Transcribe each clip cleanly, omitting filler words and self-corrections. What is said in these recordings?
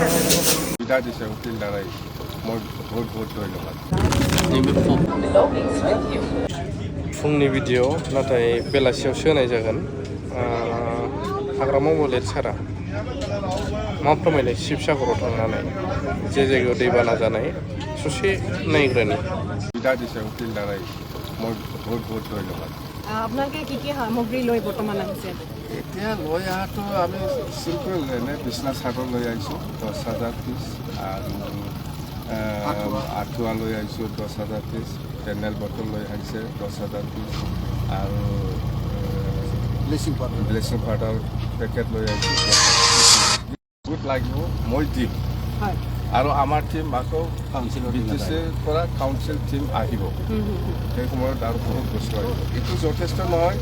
সুবিধা দিছে উকিল দ্বাৰাই মই বহুত বহুত ধন্যবাদ। फुंनि भिडिअ नाथाय बेलासियावसो होनाय जागोन। हाग्रामा मलेट सारा मा फोरमायनाय शिबसागराव थांनानै जे जायगायाव दैबाना जानाय ससे नायग्रानि सुबिधा दिছে উকিল দ্বাৰাই মই বহুত বহুত ধন্যবাদ। আপোনালোকে কি কি সামগ্ৰী লৈ বৰ্তমান আহিছে? এতিয়া লৈ অহাটো আমি চিম্পল এনে বিছনা চাদৰ লৈ আহিছোঁ 10,000 পিচ আৰু আঁঠুৱা লৈ আহিছোঁ 10,000 পিচ, পেনেল বটল লৈ আহিছে 10,000 পিচ আৰু ব্লিচিং পাউডাৰ পেকেট লৈ আহিছোঁ। বহুত লাগিব মই দিম আৰু আমাৰ টীম আকৌ BTCৰ পৰা কাউন্সিল টীম আহিব সেই সময়ত আৰু বহুত বস্তু আহিব। এইটো যথেষ্ট নহয়।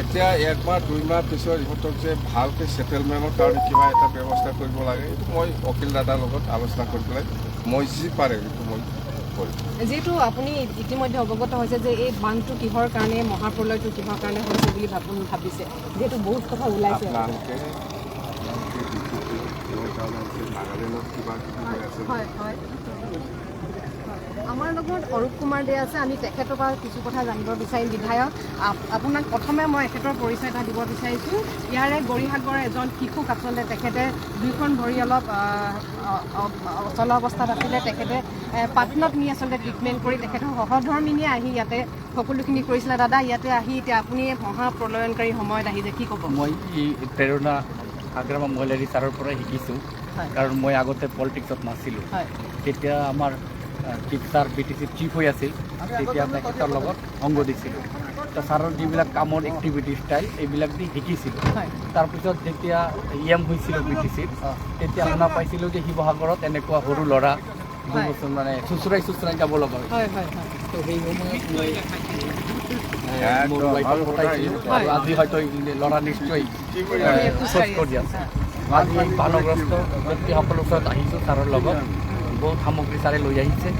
এতিয়া 1 মাহ 2 মাহ পিছত ইহঁতক যে ভালকৈ ছেটেলমেণ্টৰ কাৰণে কিবা এটা ব্যৱস্থা কৰিব লাগে এইটো মই অকিল দাদাৰ লগত আলোচনা কৰি পেলাই মই যি পাৰে সেইটো মই কৰিম। যিহেতু আপুনি ইতিমধ্যে অৱগত হৈছে যে এই বানটো কিহৰ কাৰণে মহাপ্ৰলয়টো কিহৰ কাৰণে হৈছে বুলি ভাবিছে, যিহেতু বহুত কথা ওলাইছে। আমাৰ লগত অৰূপ কুমাৰ দে আছে, আমি তেখেতৰ পৰা কিছু কথা জানিব বিচাৰিম। বিধায়ক, আপোনাক প্ৰথমে মই এখেতৰ পৰিচয় এটা দিব বিচাৰিছোঁ। ইয়াৰে গৰিসাগৰৰ এজন শিশুক আচলতে তেখেতে 2খন ভৰি অলপ অচল অৱস্থাত আছিলে। তেখেতে পাটনত নি আচলতে ট্ৰিটমেণ্ট কৰি তেখেতৰ সহধৰ্মিনীয়ে আহি ইয়াতে সকলোখিনি কৰিছিলে। দাদা, ইয়াতে আহি এতিয়া আপুনি মহাপ্ৰলয়নকাৰী সময়ত আহিছে, কি ক'ব? মই এই প্ৰেৰণা হাগ্ৰামা মহিলাৰী ছাৰৰ পৰাই শিকিছোঁ, কাৰণ মই আগতে পলিটিক্সত নাছিলোঁ। তেতিয়া আমাৰ ছাৰ BTCৰ চিফ হৈ আছিল, তেতিয়া তেখেতৰ লগত সংগ দিছিলোঁ। তো ছাৰৰ যিবিলাক কামৰ এক্টিভিটি ষ্টাইল এইবিলাক দি শিকিছিলোঁ। তাৰপিছত যেতিয়া EM হৈছিলোঁ BTCৰ, তেতিয়া শুনা পাইছিলোঁ যে শিৱসাগৰত এনেকুৱা সৰু ল'ৰা 2 বছৰ মানে চুচুৰাই যাব লগা হয়। তো সেই সময়ত মই মোৰ ৱাইফক পঠাইছিলোঁ আৰু আজি হয়তো ল'ৰা নিশ্চয় খোজ কৰি আছে। আজি বানগ্ৰস্ত ব্যক্তিসকলৰ ওচৰত আহিছোঁ ছাৰৰ লগত। বহুত সামগ্ৰী ছাৰে লৈ আহিছে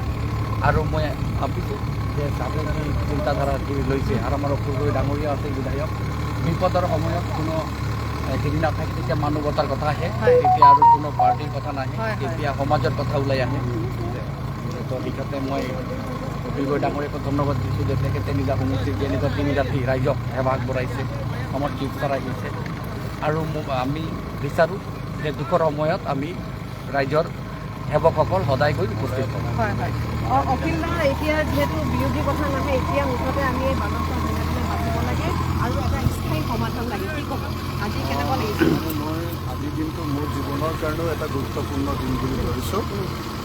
আৰু মই ভাবিছোঁ যে ছাৰে যি চিন্তাধাৰা লৈছে আৰু আমাৰ অপূৰ্ব ডাঙৰীয়া আছে বিধায়ক, বিপদৰ সময়ত কোনো হেৰি নাথাকে। তেতিয়া মানৱতাৰ কথা আহে, তেতিয়া আৰু কোনো পাৰ্টিৰ কথা নাহে, তেতিয়া সমাজৰ কথা ওলাই আহে। তো সেইক্ষেত্রে মই অভিজ্ঞ ডাঙৰীয়াক ধন্যবাদ দিছোঁ যে তেখেতে নিজা সমষ্টিৰ যে নিজৰ 3 জাতি ৰাইজক সেৱা আগবঢ়াইছে, আমাৰ চিফ ছাৰ আহিছে। আৰু আমি বিচাৰোঁ যে দুখৰ সময়ত আমি ৰাইজৰ সেৱকসকল সদায় গৈ উপস্থিত হ'ম। অখিল দা, এতিয়া যিহেতু বিৰোধী কথা নাহে, এতিয়া মুঠতে আমি এই বানৰ পৰা যেনে বাচিব লাগে আৰু এটা স্থায়ী সমাধান লাগে, কি ক'ব? আজি কেনেকুৱা লাগিছে? মই আজিৰ দিনটো মোৰ জীৱনৰ কাৰণেও এটা গুৰুত্বপূৰ্ণ দিন বুলি ভাবিছোঁ,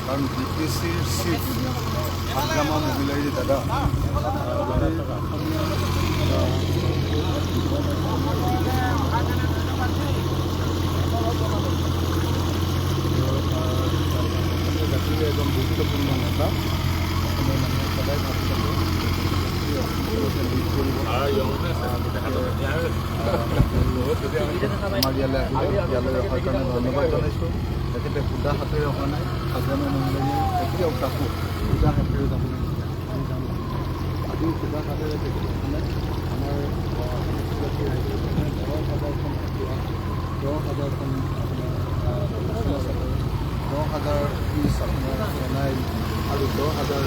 কাৰণ BTCৰ চিফ হাগ্ৰামা মহিলাৰী দাদা এজন গুৰুত্বপূৰ্ণ নেতা, সদায় ভাবি থাকোঁ আমাৰ ইয়ালৈ অহাৰ কাৰণে ধন্যবাদ জনাইছোঁ। তেখেতে সুদা হাতেৰে অহা নাই, হাগ্ৰামা মহিলাৰীয়ে এতিয়াও কাকো সুদা হাতেৰে যাব আজি সুদা হাতেৰে তেখেতে অহা নাই। আমাৰ 10,000 পিচ আপোনাৰ ফেনাইল আৰু 10,000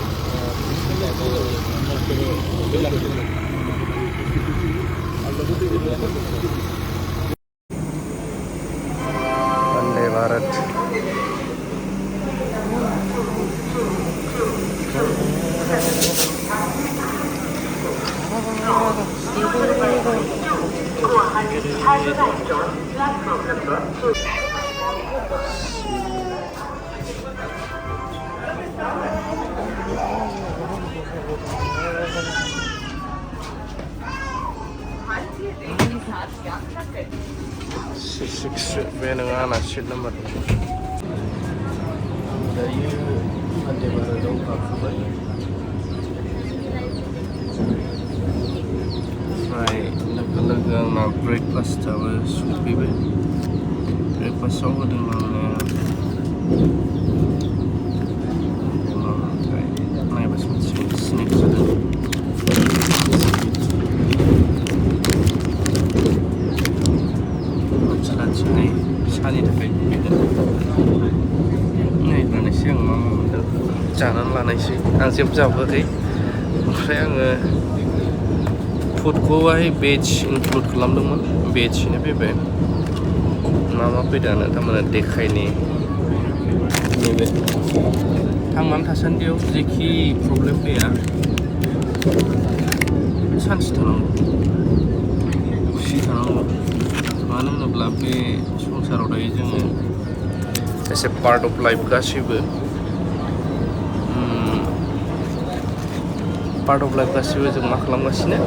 वंदे भारत। Bea nङा आंना सिट नाम्बार दायो वंदे भारतआव गाखोबाय। ओमफ्राय लोगो लोगो आंना ब्रेकफास्टआबो सफैबाय। ब्रेकफास्टआव होदों आंनो नायबासो मिथिगोन स्नेक्स होदों। लासै लासै सानि थाखाय नायग्रोनोसै आं मा मा मोनदों जानानै लानायसै आं जेबो जाबोआखै ओमफ्राय आङो फुडखौहाय भेज इनक्लुड खालामदोंमोन भेजयैनो फैबाय मा मा फैदोंनो थारमाने देखायनि नैबे थांनानै थासान्दियाव जेखि प्रब्लेम फैया सान्थि थानांगौ खुसि थानांगौ मानो होनोब्ला बे संसाराव दायो जोङो एसे पार्ट अफ लाइफ गासैबो पार्ट अफ लाइफ गासैबो जों मा खालामगासिनो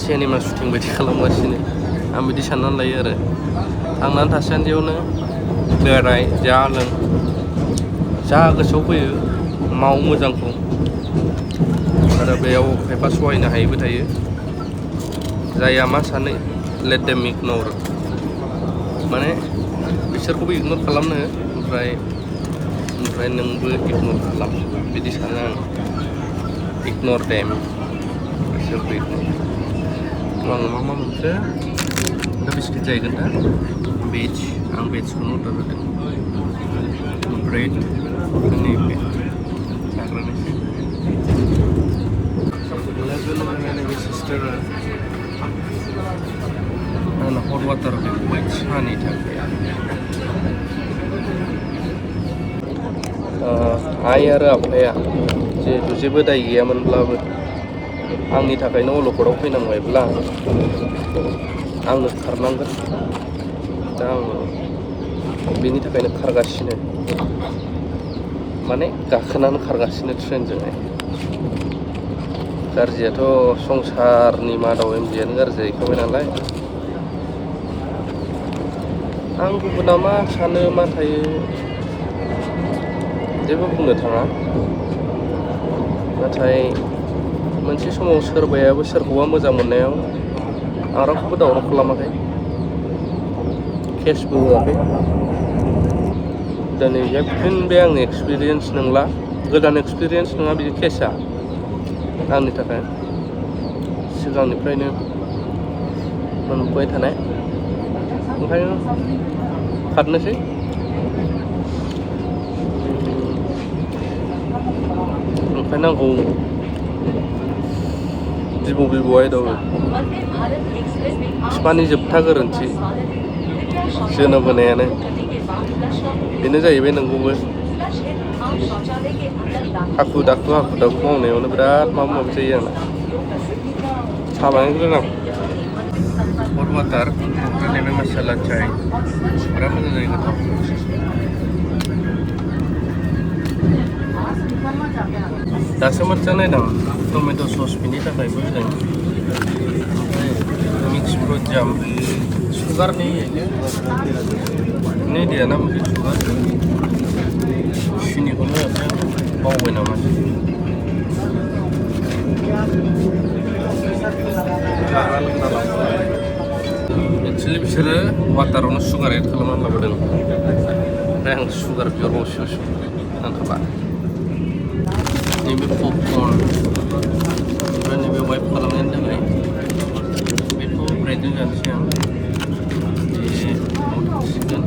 सिनेमा शुटिं बायदि खालामगासिनो आं बिदि साननानै लायो आरो थांनानै थासान्दियावनो बेराय जा लों जा गोसोआव फैयो माव मोजांखौ आरो बेयाव खायफा सहायनो हायैबो थायो जायहा मा सानो लेट देम इगनर माने बिसोरखौबो इगनर खालामनो ओमफ्राय नोंबो इगनर खालाम बिदि सानो आं इगनर देम बिसोरबो इगनर आङो मा मा मोनखो दा बिस्किट जाहैगोन दा भेज आं भेजखौनो अर्डार होदों ब्रेड नैबे जाग्रोनोसै लोगो लोगोनो नैबे सिस्टारा आंनो हट वाटार होबाय सानि थाखाय आइ आरो आफाया जिहेतु जेबो दाय गैयामोनब्लाबो आंनि थाखायनो अलखदाव फैनांबायब्ला आंनो खारनांगोन दा आङो बेनि थाखायनो खारगासिनो माने गाखोनानै खारगासिनो ट्रेनजोंहाय गाज्रियाथ' संसारनि मादाव एमजियानो गाज्रि जाहैखाबाय नालाय आं गुबुना मा सानो मा थायो जेबो बुंनो थाङा नाथाय मोनसे समाव सोरबायाबो सोरखौबा मोजां मोननायाव आं रावखौबो दावराव खालामाखै केसबो होआखै दिनै फिन बे आंनि एक्सपिरियेन्स नंला गोदान एक्सपिरियेन्स नङा बे केसा आंनि थाखाय सिगांनिफ्रायनो मोनबोबाय थानाय ओंखायनो खारनोसै ओंखायनो आंखौ बिबौ आयदाव बिफानि जोबथा गोरोन्थि जोनोम होनायानो बेनो जाहैबाय नोंगौबो हाखु दाखु मावनायावनो बिराद माबा माबि जायो आंना साबायनो गोनां हट वाटार ओमफ्राय नैबे मसाला चाय बिराद मोजां जायो गोथाव दासो मोजां नायदों टमेट' सस बिनि थाखायबो जों ओमफ्राय मिक्स फ्रुट जाम सुगारनि गैयाना मोनसे सुगार सिनिखौनो बावबाय नामा एक्सुवेलि बिसोरो वाटारावनो सुगार एड खालामनानै लाबोदों ओमफ्राय आं सुगार बिहरबावसो नांथारला नैबे पपकर्न ओमफ्राय नैबे वाइप खालामनायनि थाखाय बेखौ ब्रेडजों जानोसै आं सिगोन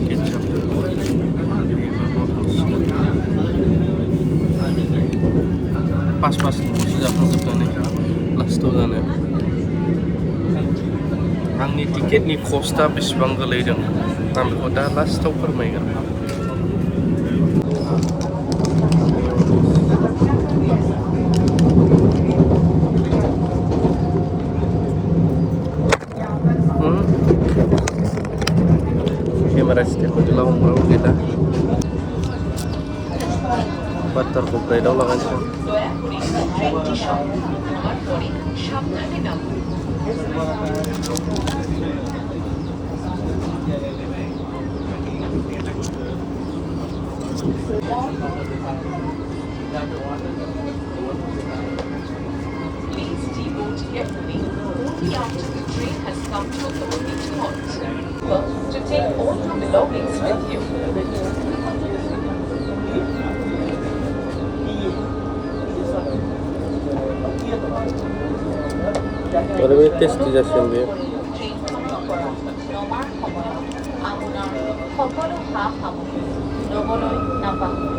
केचाप पासल'सो जाखांजोबनानै लास्टाव जानो आंनि टिकेटनि कस्टआ बेसेबां गोलैदों आं बेखौ दा लास्टाव फोरमायगोन स्टेप दिला हमग्राबो गैला बाटारखौ ब्रेडआव लागायनोसै Please deboard carefully only after the train has come to a commuting halt. To take all your belongings with you. ओरैबायदि टेस्टि जासिगोन बेयो নমাৰ সময়ত আপোনাৰ সকলো সা-সামগ্ৰী ল'বলৈ নাপাহৰিব।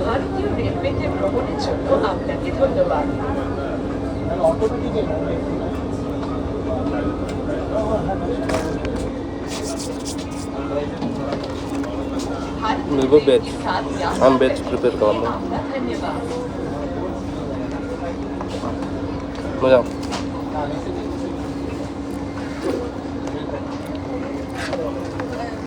ভারতীয় রেলওয়েতে ভ্রমণের জন্য আপনাকে ধন্যবাদ। मेरे को बैच हम बैच प्रिपेयर करना धन्यवाद। मजा